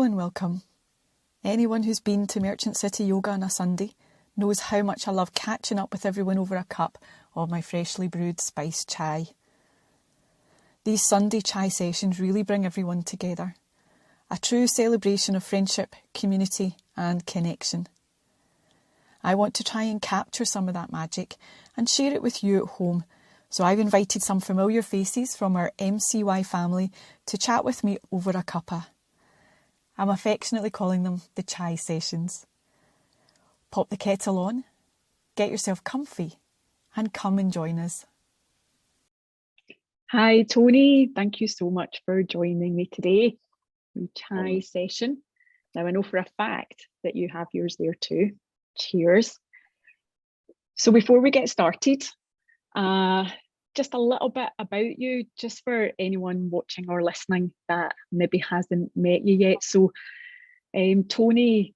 and welcome. Anyone who's been to Merchant City Yoga on a Sunday knows how much I love catching up with everyone over a cup of my freshly brewed spiced chai. These Sunday chai sessions really bring everyone together. A true celebration of friendship, community and connection. I want to try and capture some of that magic and share it with you at home. So I've invited some familiar faces from our MCY family to chat with me over a cuppa. I'm affectionately calling them the chai sessions. Pop the kettle on, get yourself comfy and come and join us. Hi Tony, thank you so much for joining me today in chai session. Now I know for a fact that you have yours there too. Cheers. So before we get started, just a little bit about you, just for anyone watching or listening that maybe hasn't met you yet. So Tony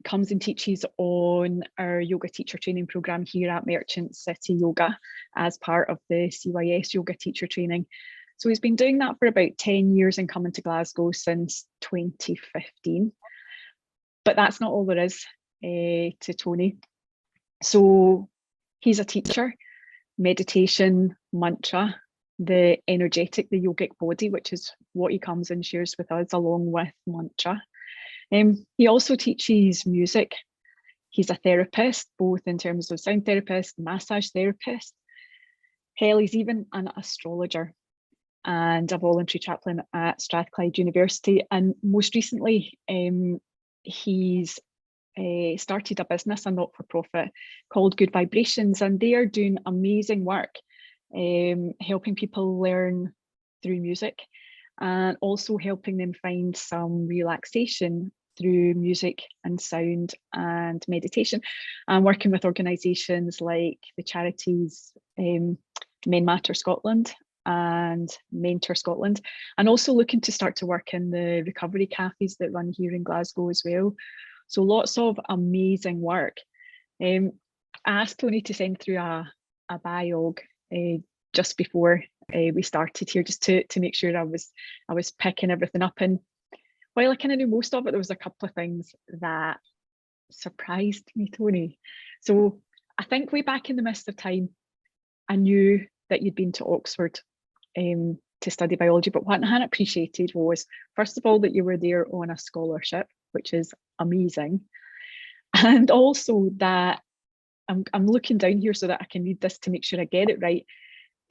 comes and teaches on our yoga teacher training program here at Merchant City Yoga as part of the CYS yoga teacher training. So he's been doing that for about 10 years and coming to Glasgow since 2015. But that's not all there is to Tony. So he's a teacher, meditation, mantra, the energetic, the yogic body, which is what he comes and shares with us along with mantra. He also teaches music. He's a therapist, both in terms of sound therapist, massage therapist. Hell, he's even an astrologer and a voluntary chaplain at Strathclyde University. And most recently, he's started a business, a not-for-profit called Good Vibrations, and they are doing amazing work, helping people learn through music and also helping them find some relaxation through music and sound and meditation, and working with organisations like the charities Men Matter Scotland and Mentor Scotland, and also looking to start to work in the recovery cafes that run here in Glasgow as well. So lots of amazing work. I asked Tony to send through a biog just before we started here, just to make sure I was picking everything up. And while I kind of knew most of it, there was a couple of things that surprised me, Tony. So I think way back in the mist of time, I knew that you'd been to Oxford to study biology, but what I hadn't appreciated was, first of all, that you were there on a scholarship, which is amazing. And also that, I'm looking down here so that I can read this to make sure I get it right,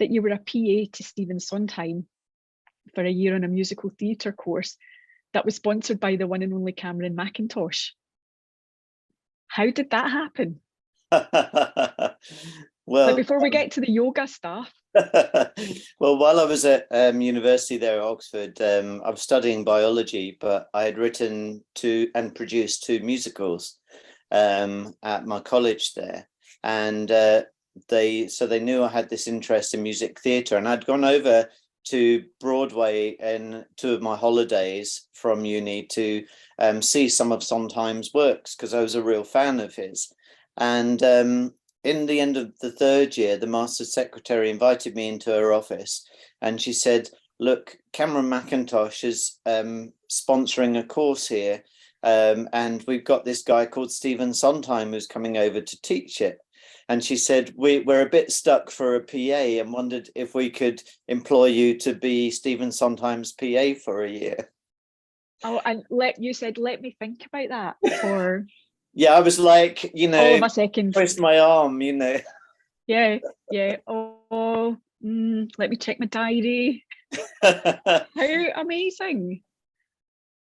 that you were a PA to Stephen Sondheim for a year on a musical theatre course that was sponsored by the one and only Cameron McIntosh. How did that happen? Well, but before we get to the yoga stuff. Well, while I was at university there at Oxford, I was studying biology, but I had written and produced 2 musicals at my college there, and they knew I had this interest in music theatre, and I'd gone over to Broadway in 2 of my holidays from uni to see some of Sondheim's works, because I was a real fan of his. And in the end of the 3rd year, the master's secretary invited me into her office, and she said, look, Cameron McIntosh is sponsoring a course here, and we've got this guy called Stephen Sondheim who's coming over to teach it. And she said, we're a bit stuck for a PA and wondered if we could employ you to be Stephen Sondheim's PA for a year. Oh, and you said, let me think about that. Or yeah, I was like, all of a second, twist my arm, Yeah. Oh, let me check my diary. How amazing.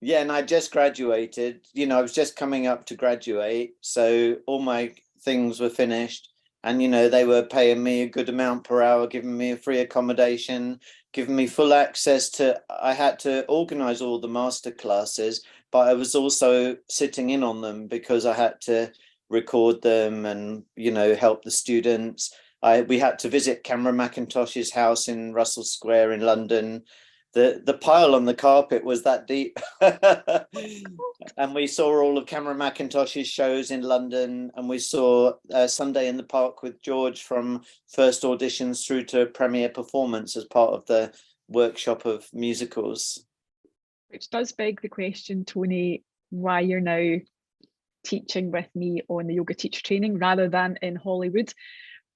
Yeah, and I just graduated. I was just coming up to graduate, so all my things were finished, and they were paying me a good amount per hour, giving me a free accommodation, giving me full access to, I had to organize all the master classes, but I was also sitting in on them because I had to record them and help the students. We had to visit Cameron McIntosh's house in Russell Square in London. The pile on the carpet was that deep. And we saw all of Cameron McIntosh's shows in London, and we saw Sunday in the Park with George from first auditions through to premiere performance as part of the workshop of musicals. Which does beg the question, Tony, why you're now teaching with me on the yoga teacher training rather than in Hollywood.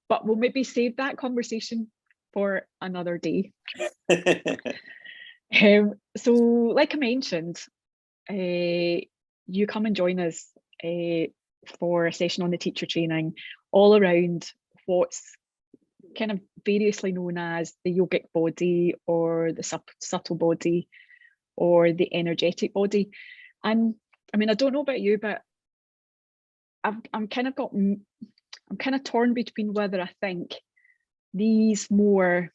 But we'll maybe save that conversation for another day. So like I mentioned, you come and join us for a session on the teacher training all around what's kind of variously known as the yogic body or the subtle body or the energetic body. And I mean, I don't know about you, but I'm kind of torn between whether I think these more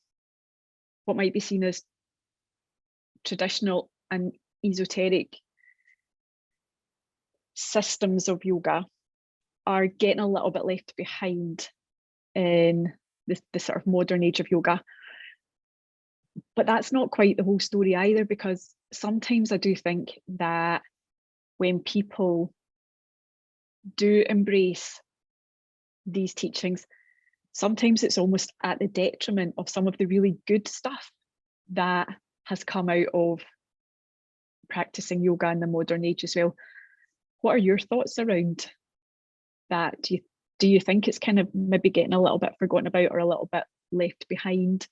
what might be seen as traditional and esoteric systems of yoga are getting a little bit left behind in the sort of modern age of yoga. But that's not quite the whole story either, because sometimes I do think that when people do embrace these teachings, sometimes it's almost at the detriment of some of the really good stuff that has come out of practicing yoga in the modern age as well. What are your thoughts around that? Do you think it's kind of maybe getting a little bit forgotten about or a little bit left behind?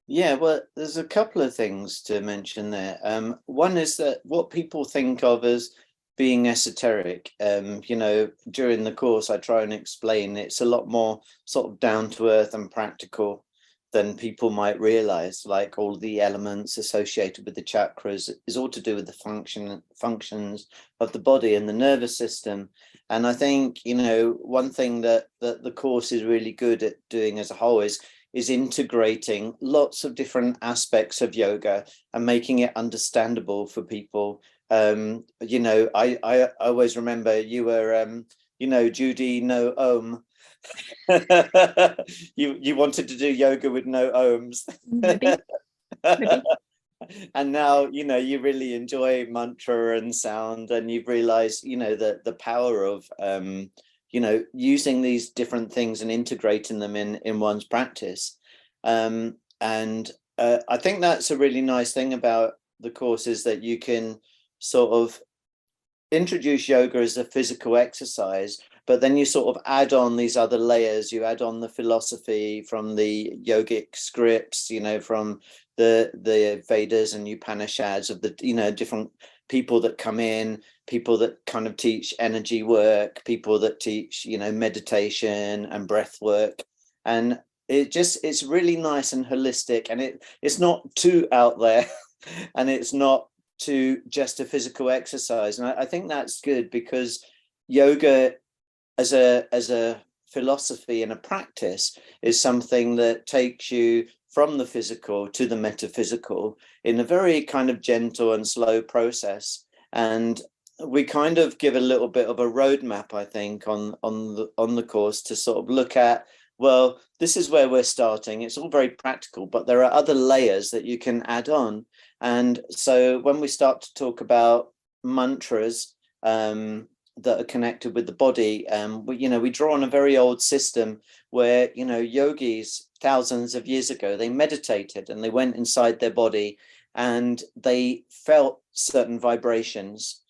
Yeah, well, there's a couple of things to mention there. One is that what people think of as being esoteric, during the course I try and explain it's a lot more sort of down to earth and practical than people might realize. Like all the elements associated with the chakras is all to do with the functions of the body and the nervous system. And I think, one thing that the course is really good at doing as a whole is integrating lots of different aspects of yoga and making it understandable for people. I always remember you were, Judy, no Om. you wanted to do yoga with no ohms. Maybe. And now, you really enjoy mantra and sound, and you've realized, the power of, using these different things and integrating them in one's practice. And I think that's a really nice thing about the course, is that you can sort of introduce yoga as a physical exercise, but then you sort of add on these other layers. You add on the philosophy from the yogic scripts, from the Vedas and Upanishads, of the, different people that come in, people that kind of teach energy work, people that teach, meditation and breath work. And it's really nice and holistic, and it's not too out there and it's not to just a physical exercise. And I think that's good, because yoga as a philosophy and a practice is something that takes you from the physical to the metaphysical in a very kind of gentle and slow process. And we kind of give a little bit of a roadmap, I think, on the course to sort of look at, well, this is where we're starting. It's all very practical, but there are other layers that you can add on. And so when we start to talk about mantras that are connected with the body, we draw on a very old system where, yogis thousands of years ago, they meditated and they went inside their body and they felt certain vibrations.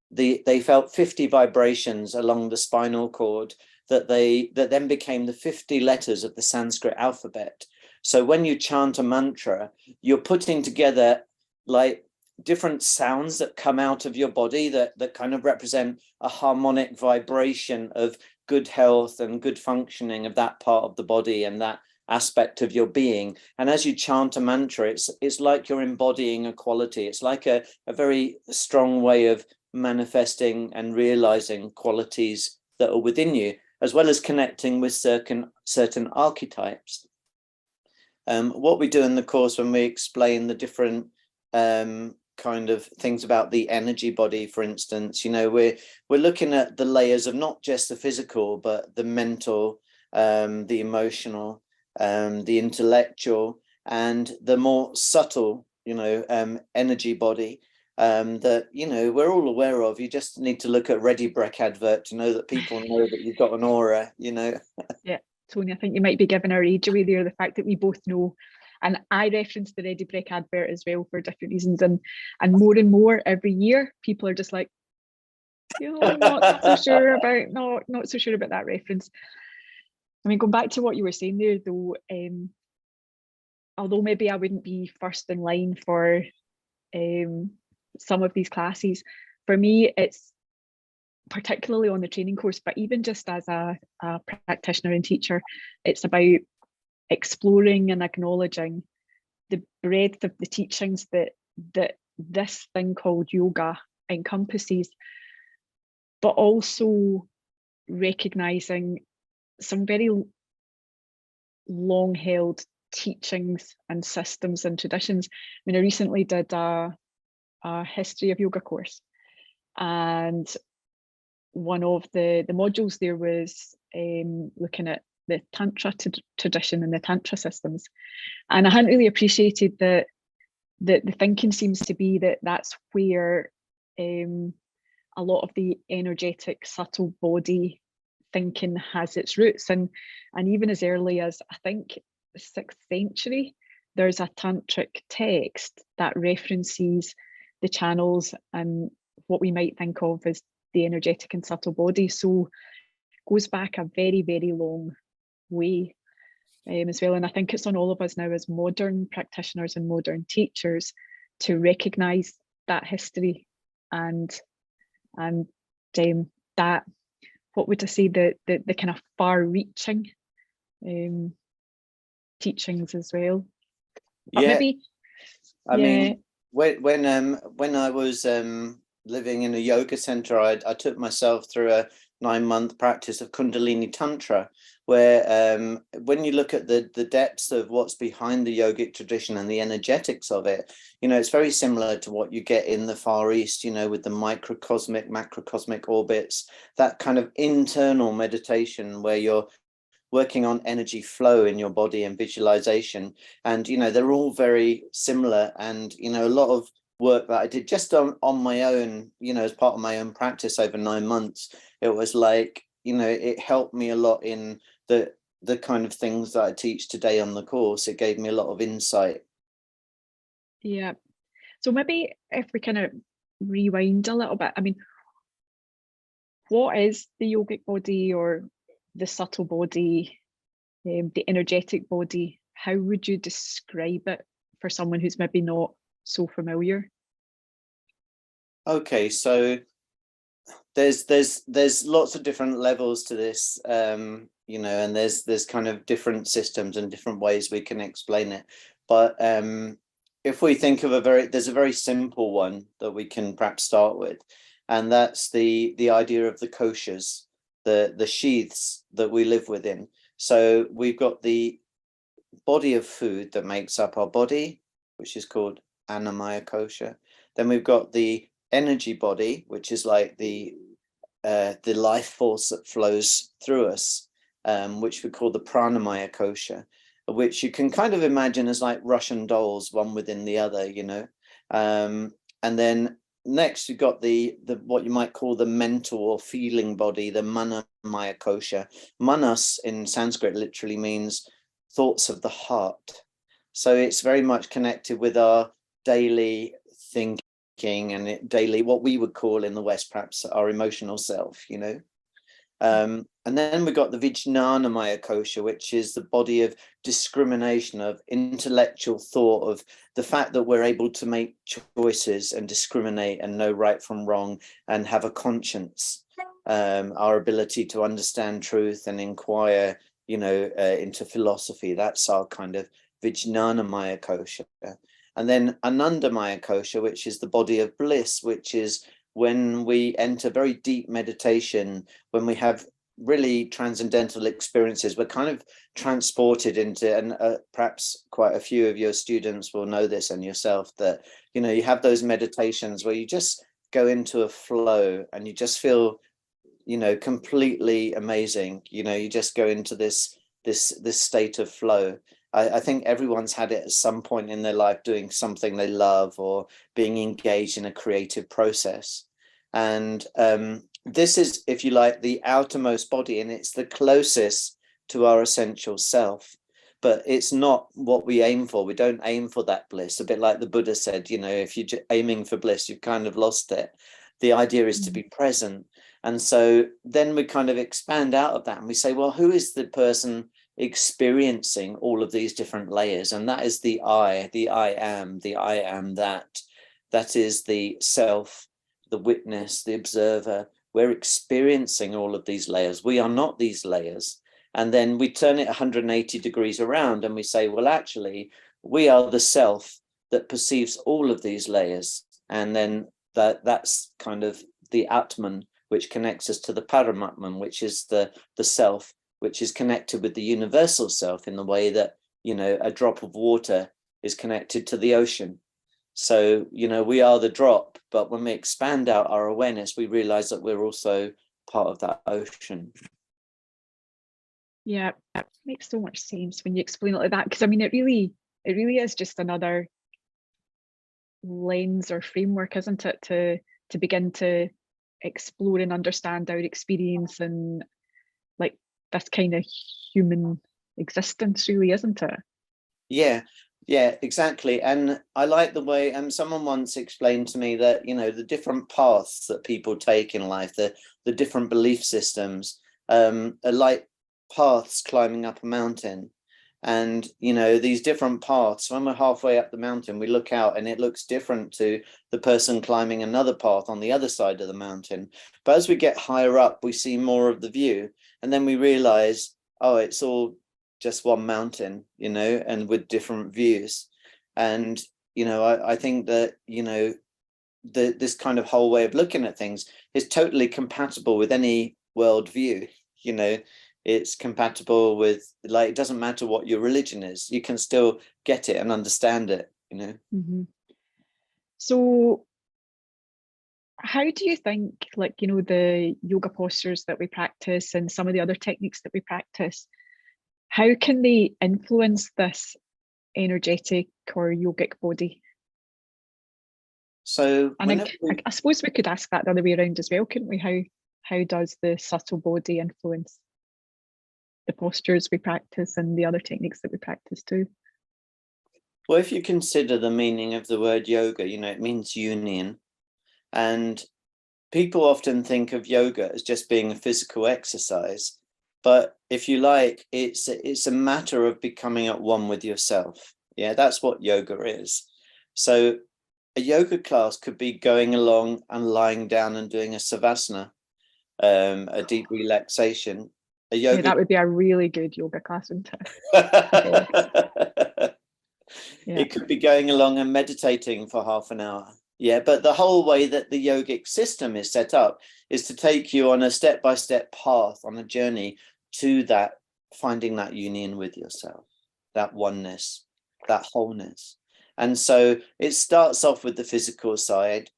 They felt 50 vibrations along the spinal cord that then became the 50 letters of the Sanskrit alphabet. So when you chant a mantra, you're putting together like different sounds that come out of your body that kind of represent a harmonic vibration of good health and good functioning of that part of the body and that aspect of your being. And as you chant a mantra, it's like you're embodying a quality. It's like a very strong way of manifesting and realizing qualities that are within you, as well as connecting with certain archetypes. What we do in the course when we explain the different kind of things about the energy body, for instance, we're looking at the layers of not just the physical, but the mental, the emotional, the intellectual, and the more subtle, energy body that, we're all aware of. You just need to look at Ready Brek advert to know that people know that you've got an aura, Yeah, Tony, I think you might be giving our age away there, the fact that we both know And I referenced the Ready Break advert as well for different reasons. And more every year, people are just like, not so sure about that reference. I mean, going back to what you were saying there, though, although maybe I wouldn't be first in line for some of these classes, for me, it's particularly on the training course, but even just as a practitioner and teacher, it's about exploring and acknowledging the breadth of the teachings that this thing called yoga encompasses, but also recognizing some very long held teachings and systems and traditions. I mean, I recently did a history of yoga course, and one of the modules there was looking at the Tantra tradition and the Tantra systems. And I hadn't really appreciated that the thinking seems to be that that's where a lot of the energetic, subtle body thinking has its roots. And even as early as, I think, the 6th century, there's a tantric text that references the channels and what we might think of as the energetic and subtle body. So it goes back a very, very long way as well. And I think it's on all of us now as modern practitioners and modern teachers to recognise that history and that, what would I say, the kind of far-reaching teachings as well. But Yeah, maybe, I mean, when I was living in a yoga center, I took myself through a 9-month practice of Kundalini Tantra, where when you look at the depths of what's behind the yogic tradition and the energetics of it, it's very similar to what you get in the Far East, with the microcosmic, macrocosmic orbits, that kind of internal meditation where you're working on energy flow in your body and visualization. And, they're all very similar. And, a lot of work that I did just on my own, as part of my own practice over 9 months, it was like, it helped me a lot in the kind of things that I teach today on the course. It gave me a lot of insight. Yeah. So maybe if we kind of rewind a little bit, I mean, what is the yogic body or the subtle body, the energetic body? How would you describe it for someone who's maybe not so familiar? Okay, so there's lots of different levels to this, and there's kind of different systems and different ways we can explain it. But if we think of there's a very simple one that we can perhaps start with, and that's the idea of the koshas, the sheaths that we live within. So we've got the body of food that makes up our body, which is called annamaya kosha. Then we've got the energy body, which is like the life force that flows through us, which we call the pranamaya kosha, which you can kind of imagine as like Russian dolls, one within the other, and then next you've got the what you might call the mental or feeling body, the manamaya kosha. Manas in Sanskrit literally means thoughts of the heart, so it's very much connected with our daily thinking and daily, what we would call in the West perhaps our emotional self, and then we've got the Vijnanamaya kosha, which is the body of discrimination, of intellectual thought, of the fact that we're able to make choices and discriminate and know right from wrong and have a conscience, our ability to understand truth and inquire, into philosophy. That's our kind of Vijnanamaya kosha. And then Anandamaya kosha, which is the body of bliss, which is when we enter very deep meditation, when we have really transcendental experiences, we're kind of transported into, and perhaps quite a few of your students will know this, and yourself, that, you have those meditations where you just go into a flow and you just feel, completely amazing. You just go into this state of flow. I think everyone's had it at some point in their life, doing something they love or being engaged in a creative process. And this is, if you like, the outermost body, and it's the closest to our essential self. but it's not what we aim for. We don't aim for that bliss. A bit like the Buddha said, you know, if you're aiming for bliss, you've kind of lost it. The idea is to be present. And so then we kind of expand out of that and we say, well, who is the person experiencing all of these different layers? And that is the I am, that. That is the self, the witness, the observer. We're experiencing all of these layers. We are not these layers. And then we turn it 180 degrees around and we say, well, actually, we are the self that perceives all of these layers. And then that's kind of the Atman, which connects us to the Paramatman, which is the self, which is connected with the universal self in the way that, you know, a drop of water is connected to the ocean. So, you know, we are the drop, but when we expand out our awareness, we realize that we're also part of that ocean. Yeah, that makes so much sense when you explain it like that, because I mean, it really is just another lens or framework, isn't it, to begin to explore and understand our experience and like this kind of human existence, really, isn't it? Yeah, exactly. And I like the way someone once explained to me that, you know, the different paths that people take in life, the different belief systems are like paths climbing up a mountain. And, you know, these different paths, when we're halfway up the mountain, we look out and it looks different to the person climbing another path on the other side of the mountain. But as we get higher up, we see more of the view. And then we realize, oh, it's all just one mountain, you know, and with different views. And, you know, I think that, you know, this kind of whole way of looking at things is totally compatible with any worldview. You know, it's compatible with, like, it doesn't matter what your religion is, you can still get it and understand it, you know. Mm-hmm. So how do you think, like, you know, the yoga postures that we practice and some of the other techniques that we practice, how can they influence this energetic or yogic body? So, and I suppose we could ask that the other way around as well, couldn't we? How does the subtle body influence the postures we practice and the other techniques that we practice too? Well, if you consider the meaning of the word yoga, you know, it means union. And people often think of yoga as just being a physical exercise. But if you like, it's a matter of becoming at one with yourself. Yeah, that's what yoga is. So a yoga class could be going along and lying down and doing a savasana, a deep relaxation. Yeah, that would be a really good yoga class, wouldn't it? Yeah. It could be going along and meditating for half an hour. Yeah, but the whole way that the yogic system is set up is to take you on a step-by-step path, on a journey to that, finding that union with yourself, that oneness, that wholeness. And so it starts off with the physical side.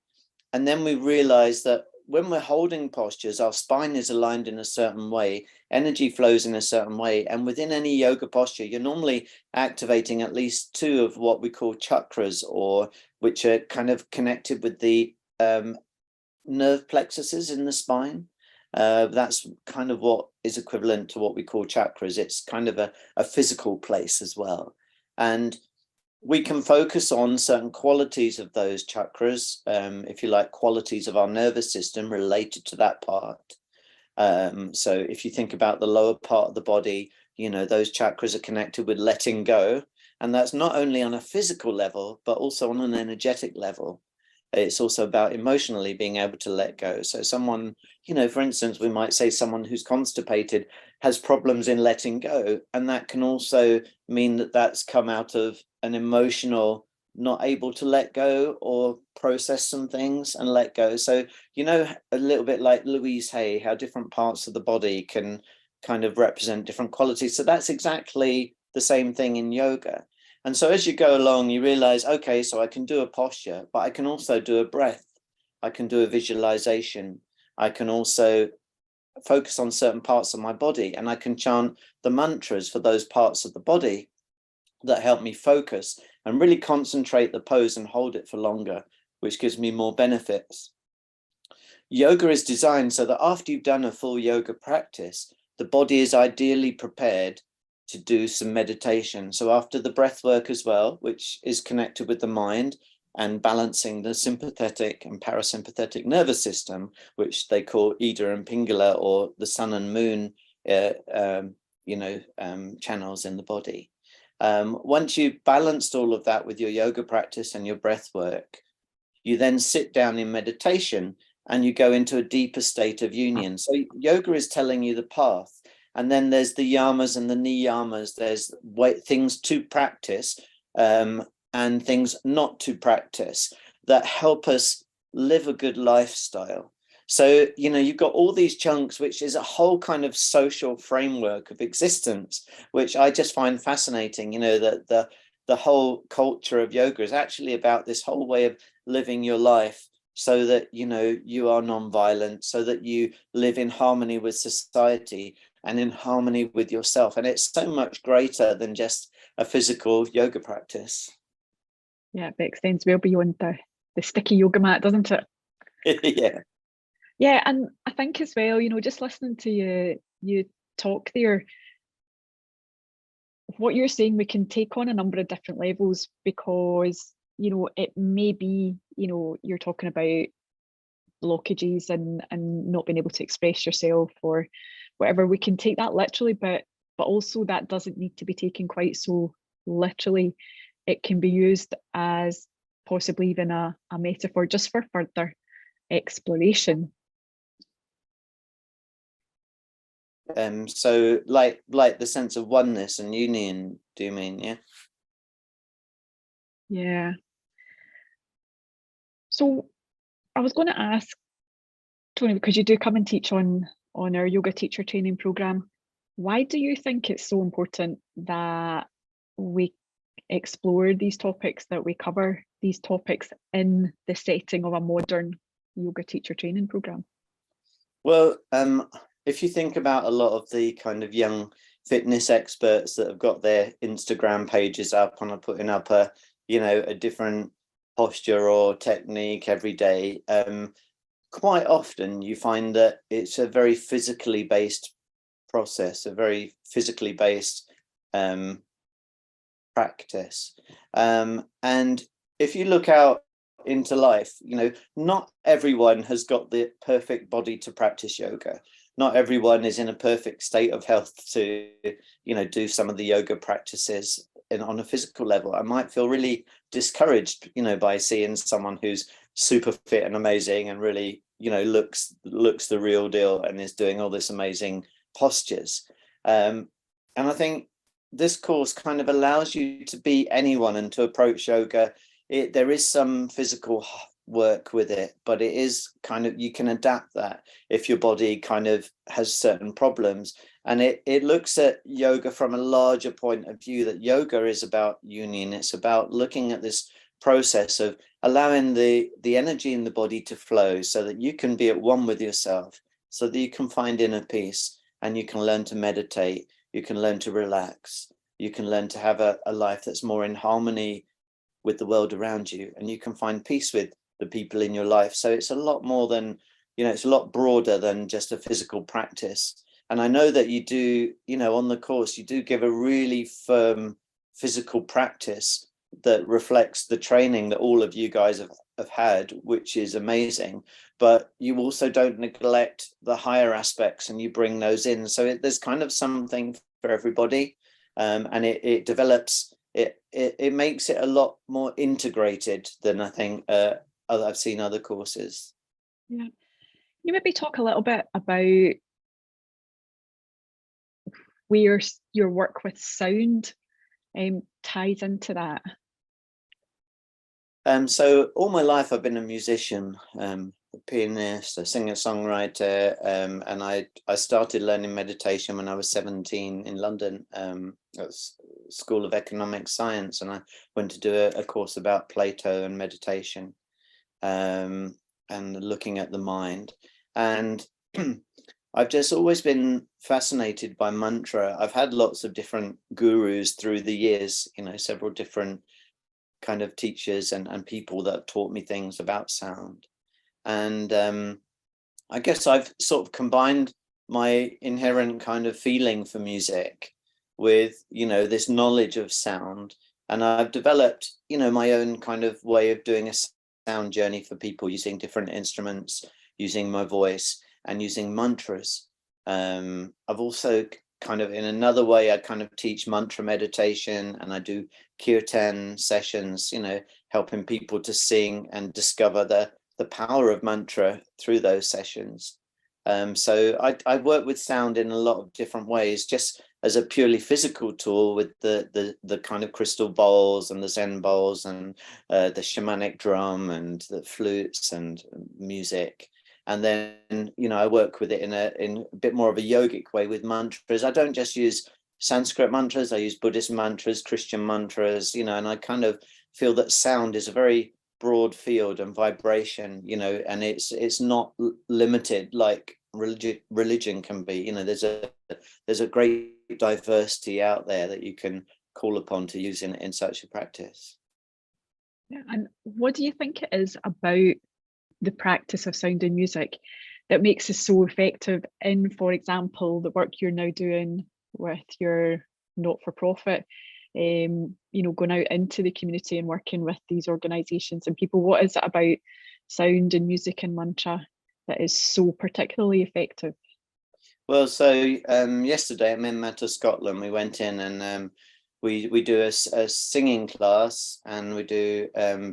And then we realize that when we're holding postures, our spine is aligned in a certain way, energy flows in a certain way. And within any yoga posture, you're normally activating at least 2 of what we call chakras, or which are kind of connected with the nerve plexuses in the spine. That's kind of what is equivalent to what we call chakras. It's kind of a physical place as well. And we can focus on certain qualities of those chakras, if you like, qualities of our nervous system related to that part. So if you think about the lower part of the body, you know, those chakras are connected with letting go. And that's not only on a physical level, but also on an energetic level. It's also about emotionally being able to let go. So someone, you know, for instance, we might say someone who's constipated has problems in letting go. And that can also mean that that's come out of an emotional, not able to let go or process some things and let go. So, you know, a little bit like Louise Hay, how different parts of the body can kind of represent different qualities. So that's exactly the same thing in yoga. And so as you go along, you realize, okay, so I can do a posture, but I can also do a breath. I can do a visualization. I can also focus on certain parts of my body, and I can chant the mantras for those parts of the body that help me focus and really concentrate the pose and hold it for longer, which gives me more benefits. Yoga is designed so that after you've done a full yoga practice, the body is ideally prepared to do some meditation. So after the breath work as well, which is connected with the mind and balancing the sympathetic and parasympathetic nervous system, which they call Ida and Pingala, or the sun and moon, channels in the body. Once you've balanced all of that with your yoga practice and your breath work, you then sit down in meditation and you go into a deeper state of union. So yoga is telling you the path. And then there's the yamas and the niyamas. There's things to practice and things not to practice that help us live a good lifestyle. So, you've got all these chunks, which is a whole kind of social framework of existence, which I just find fascinating. That the whole culture of yoga is actually about this whole way of living your life so that, you are non-violent, so that you live in harmony with society and in harmony with yourself. And it's so much greater than just a physical yoga practice. Yeah, it extends well beyond the sticky yoga mat, doesn't it? Yeah. Yeah, and I think as well, just listening to you talk there, what you're saying, we can take on a number of different levels, because, it may be, you're talking about blockages and not being able to express yourself or whatever. We can take that literally, but also that doesn't need to be taken quite so literally. It can be used as possibly even a metaphor just for further exploration. So like the sense of oneness and union, do you mean? Yeah. Yeah. So I was going to ask, Tony, because you do come and teach on our yoga teacher training program, why do you think it's so important that we explore these topics, that we cover these topics in the setting of a modern yoga teacher training program? Well, if you think about a lot of the kind of young fitness experts that have got their Instagram pages up and are putting up a different posture or technique every day, quite often you find that it's a very physically based process, a very physically based practice. And if you look out into life, not everyone has got the perfect body to practice yoga. Not everyone is in a perfect state of health to, do some of the yoga practices on a physical level. I might feel really discouraged, by seeing someone who's super fit and amazing and really, looks the real deal and is doing all this amazing postures. And I think this course kind of allows you to be anyone and to approach yoga. There is some physical work with it, but it is kind of, you can adapt that if your body kind of has certain problems. And it looks at yoga from a larger point of view, that yoga is about union. It's about looking at this process of allowing the energy in the body to flow so that you can be at one with yourself, so that you can find inner peace and you can learn to meditate, you can learn to relax, you can learn to have a life that's more in harmony with the world around you, and you can find peace with the people in your life. So it's a lot more than, it's a lot broader than just a physical practice. And I know that you do, on the course, you do give a really firm physical practice that reflects the training that all of you guys have had, which is amazing. But you also don't neglect the higher aspects, and you bring those in. So there's kind of something for everybody, and it develops. It makes it a lot more integrated than I think I've seen other courses. Yeah. You maybe talk a little bit about where your work with sound ties into that. So all my life I've been a musician, a pianist, a singer-songwriter, and I started learning meditation when I was 17 in London at School of Economic Science, and I went to do a course about Plato and meditation, and looking at the mind. And I've just always been fascinated by mantra. I've had lots of different gurus through the years, several different kind of teachers and people that have taught me things about sound. And I guess I've sort of combined my inherent kind of feeling for music with, this knowledge of sound. And I've developed, my own kind of way of doing a sound journey for people, using different instruments, using my voice, and using mantras. I've also kind of, in another way, I kind of teach mantra meditation, and I do kirtan sessions, helping people to sing and discover the power of mantra through those sessions. So I work with sound in a lot of different ways, just as a purely physical tool with the kind of crystal bowls and the Zen bowls and the shamanic drum and the flutes and music. And then, I work with it in a bit more of a yogic way with mantras. I don't just use Sanskrit mantras, I use Buddhist mantras, Christian mantras, and I kind of feel that sound is a very broad field and vibration, and it's not limited like religion can be. There's a great diversity out there that you can call upon to use in such a practice. Yeah, and what do you think it is about the practice of sound and music that makes it so effective in, for example, the work you're now doing with your not-for-profit, going out into the community and working with these organisations and people? What is it about sound and music and mantra that is so particularly effective? Well, so yesterday at Manchester, Scotland, we went in and we do a singing class, and we do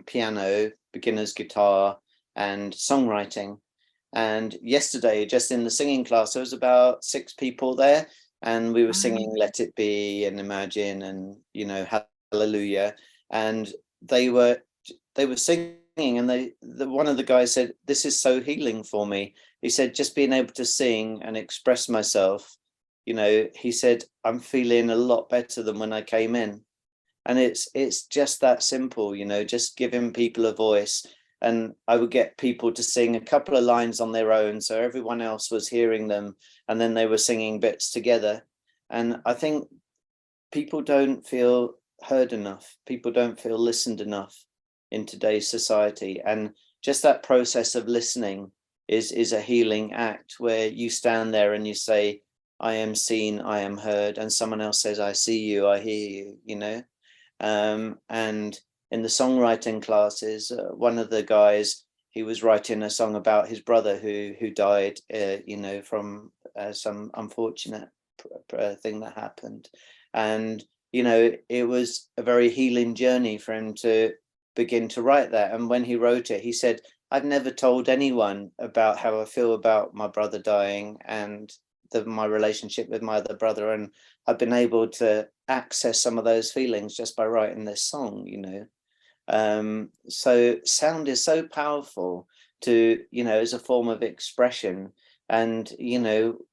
piano, beginner's guitar, and songwriting. And yesterday, just in the singing class, there was about 6 people there, and we were singing Let It Be and Imagine and, Hallelujah. And they were singing, and one of the guys said, "This is so healing for me." He said, just being able to sing and express myself, he said, "I'm feeling a lot better than when I came in." And it's just that simple, just giving people a voice. And I would get people to sing a couple of lines on their own, so everyone else was hearing them, and then they were singing bits together. And I think people don't feel heard enough. People don't feel listened enough in today's society. And just that process of listening is a healing act, where you stand there and you say, "I am seen, I am heard," and someone else says, "I see you, I hear you," and in the songwriting classes, one of the guys, he was writing a song about his brother who died, from some unfortunate thing that happened. And, it was a very healing journey for him to begin to write that. And when he wrote it, he said, "I've never told anyone about how I feel about my brother dying and my relationship with my other brother. And I've been able to access some of those feelings just by writing this song," So sound is so powerful to, as a form of expression. And,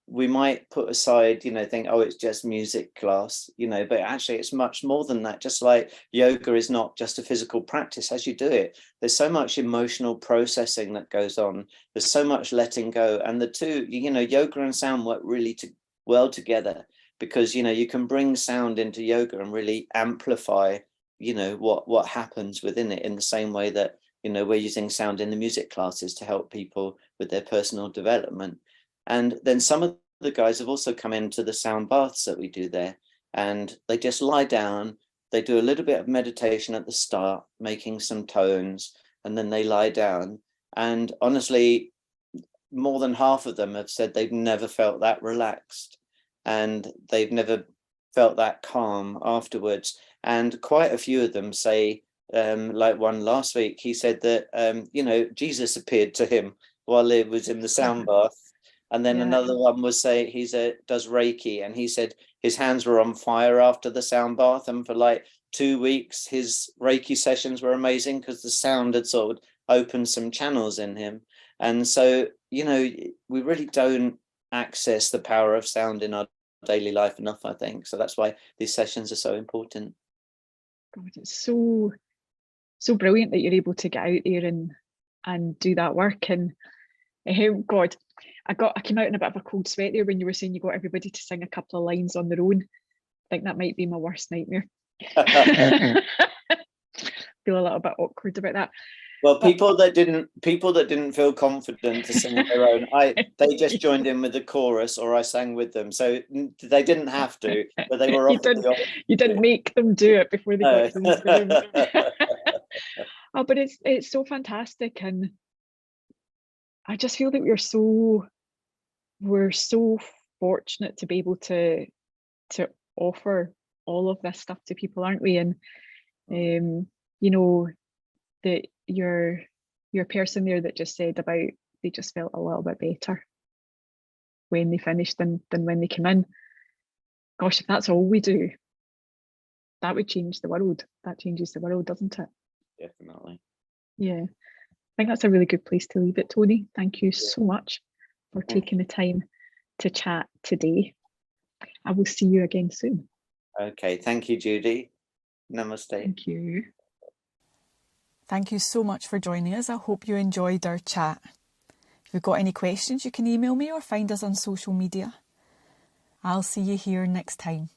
we might put aside, think, "Oh, it's just music class," but actually it's much more than that. Just like yoga is not just a physical practice. As you do it, there's so much emotional processing that goes on. There's so much letting go. And the two, yoga and sound work really well together, because, you can bring sound into yoga and really amplify what happens within it, in the same way that we're using sound in the music classes to help people with their personal development. And then some of the guys have also come into the sound baths that we do there, and they just lie down, they do a little bit of meditation at the start, making some tones, and then they lie down. And honestly, more than half of them have said they've never felt that relaxed, and they've never felt that calm afterwards. And quite a few of them say, like one last week, he said that, Jesus appeared to him while he was in the sound bath. And then another one was say does Reiki, and he said his hands were on fire after the sound bath. And for like 2 weeks, his Reiki sessions were amazing because the sound had sort of opened some channels in him. And so, we really don't access the power of sound in our daily life enough, I think. So that's why these sessions are so important. God, it's so brilliant that you're able to get out there and do that work. And God, I came out in a bit of a cold sweat there when you were saying you got everybody to sing a couple of lines on their own. I think that might be my worst nightmare. Feel a little bit awkward about that. Well, people that didn't feel confident to sing their own, they just joined in with the chorus, or I sang with them. So they didn't have to, but they were offered the option. You didn't make them do it before they got to this room. No. Oh, but it's so fantastic, and I just feel that we're so fortunate to be able to offer all of this stuff to people, aren't we? And you know, that your person there that just said about they just felt a little bit better when they finished than when they came in. Gosh, if that's all we do, that would change the world. That changes the world, doesn't it? Definitely. Yeah. I think that's a really good place to leave it, Tony. Thank you so much for taking the time to chat today. I will see you again soon. Okay. Thank you, Judy. Namaste. Thank you. Thank you so much for joining us. I hope you enjoyed our chat. If you've got any questions, you can email me or find us on social media. I'll see you here next time.